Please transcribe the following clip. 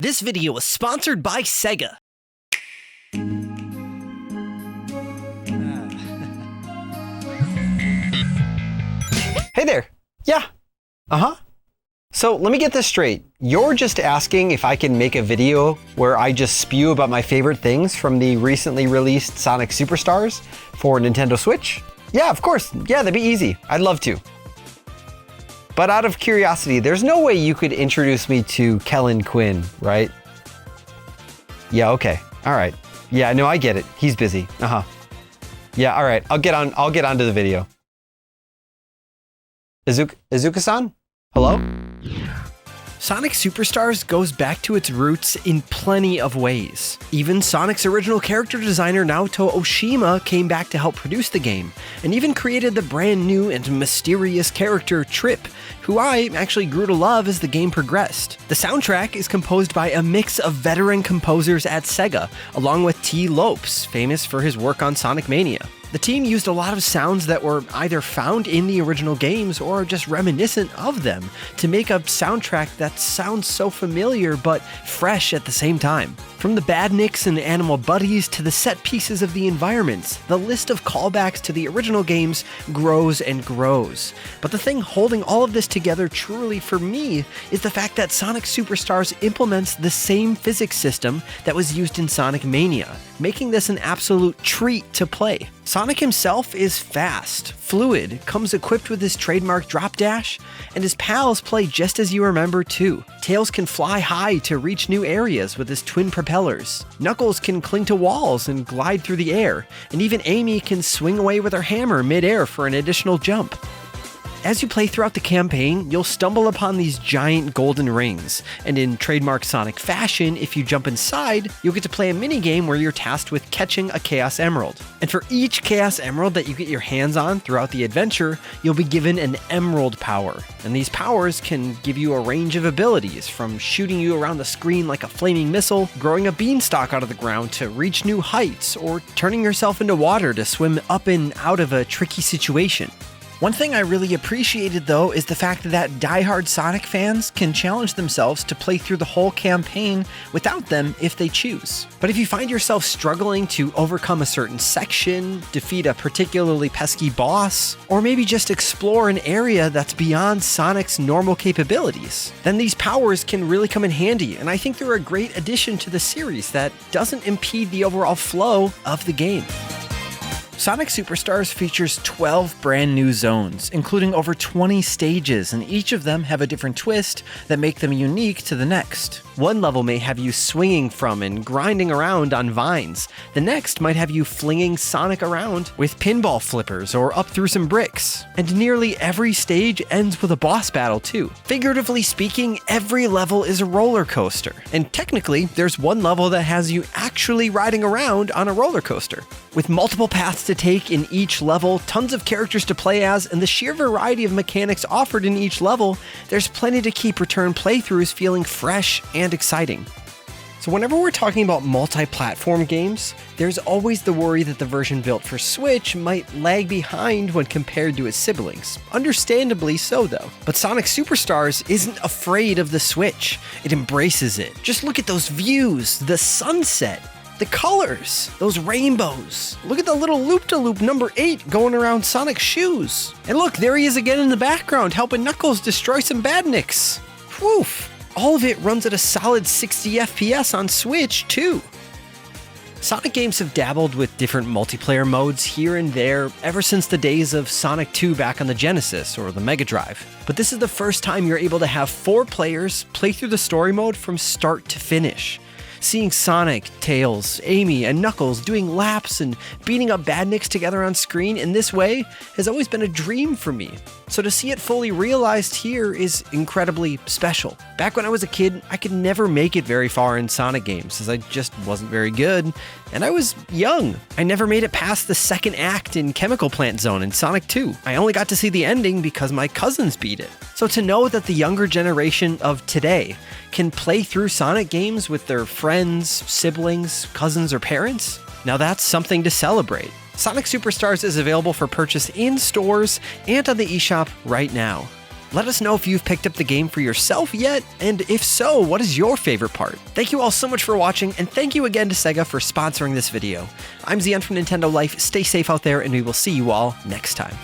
This video is sponsored by SEGA. Hey there. Yeah. So let me get this straight. You're just asking if I can make a video where I just spew about my favorite things from the recently released Sonic Superstars for Nintendo Switch? Yeah, of course. Yeah, that'd be easy. I'd love to. But out of curiosity, there's no way you could introduce me to Kellen Quinn, right? Yeah, okay. All right. Yeah, no, I get it. He's busy. Yeah, all right. I'll get on to the video. Izuka-san? Hello? Sonic Superstars goes back to its roots in plenty of ways. Even Sonic's original character designer Naoto Oshima came back to help produce the game, and even created the brand new and mysterious character Trip, who I actually grew to love as the game progressed. The soundtrack is composed by a mix of veteran composers at SEGA, along with T. Lopes, famous for his work on Sonic Mania. The team used a lot of sounds that were either found in the original games or just reminiscent of them to make a soundtrack that sounds so familiar but fresh at the same time. From the badniks and animal buddies to the set pieces of the environments, the list of callbacks to the original games grows and grows. But the thing holding all of this together truly for me is the fact that Sonic Superstars implements the same physics system that was used in Sonic Mania, making this an absolute treat to play. Sonic himself is fast, fluid, comes equipped with his trademark drop dash, and his pals play just as you remember too. Tails can fly high to reach new areas with his twin propellers. Knuckles can cling to walls and glide through the air, and even Amy can swing away with her hammer mid-air for an additional jump. As you play throughout the campaign, you'll stumble upon these giant golden rings, and in trademark Sonic fashion, if you jump inside, you'll get to play a minigame where you're tasked with catching a Chaos Emerald. And for each Chaos Emerald that you get your hands on throughout the adventure, you'll be given an Emerald power. And these powers can give you a range of abilities, from shooting you around the screen like a flaming missile, growing a beanstalk out of the ground to reach new heights, or turning yourself into water to swim up and out of a tricky situation. One thing I really appreciated though is the fact that diehard Sonic fans can challenge themselves to play through the whole campaign without them if they choose. But if you find yourself struggling to overcome a certain section, defeat a particularly pesky boss, or maybe just explore an area that's beyond Sonic's normal capabilities, then these powers can really come in handy, and I think they're a great addition to the series that doesn't impede the overall flow of the game. Sonic Superstars features 12 brand new zones, including over 20 stages, and each of them have a different twist that make them unique to the next. One level may have you swinging from and grinding around on vines. The next might have you flinging Sonic around with pinball flippers or up through some bricks. And nearly every stage ends with a boss battle too. Figuratively speaking, every level is a roller coaster. And technically, there's one level that has you actually riding around on a roller coaster. With multiple paths to take in each level, tons of characters to play as, and the sheer variety of mechanics offered in each level, there's plenty to keep return playthroughs feeling fresh and exciting. So whenever we're talking about multi-platform games, there's always the worry that the version built for Switch might lag behind when compared to its siblings. Understandably so though. But Sonic Superstars isn't afraid of the Switch. It embraces it. Just look at those views, the sunset, the colors, those rainbows. Look at the little loop-de-loop number 8 going around Sonic's shoes. And look, there he is again in the background helping Knuckles destroy some badniks. Woof. All of it runs at a solid 60 FPS on Switch too. Sonic games have dabbled with different multiplayer modes here and there ever since the days of Sonic 2 back on the Genesis or the Mega Drive. But this is the first time you're able to have 4 players play through the story mode from start to finish. Seeing Sonic, Tails, Amy, and Knuckles doing laps and beating up badniks together on screen in this way has always been a dream for me. So to see it fully realized here is incredibly special. Back when I was a kid, I could never make it very far in Sonic games as I just wasn't very good, and I was young. I never made it past the second act in Chemical Plant Zone in Sonic 2. I only got to see the ending because my cousins beat it. So to know that the younger generation of today can play through Sonic games with their friends, siblings, cousins, or parents, now that's something to celebrate. Sonic Superstars is available for purchase in stores and on the eShop right now. Let us know if you've picked up the game for yourself yet, and if so, what is your favorite part? Thank you all so much for watching, and thank you again to SEGA for sponsoring this video. I'm Zion from Nintendo Life, stay safe out there, and we will see you all next time.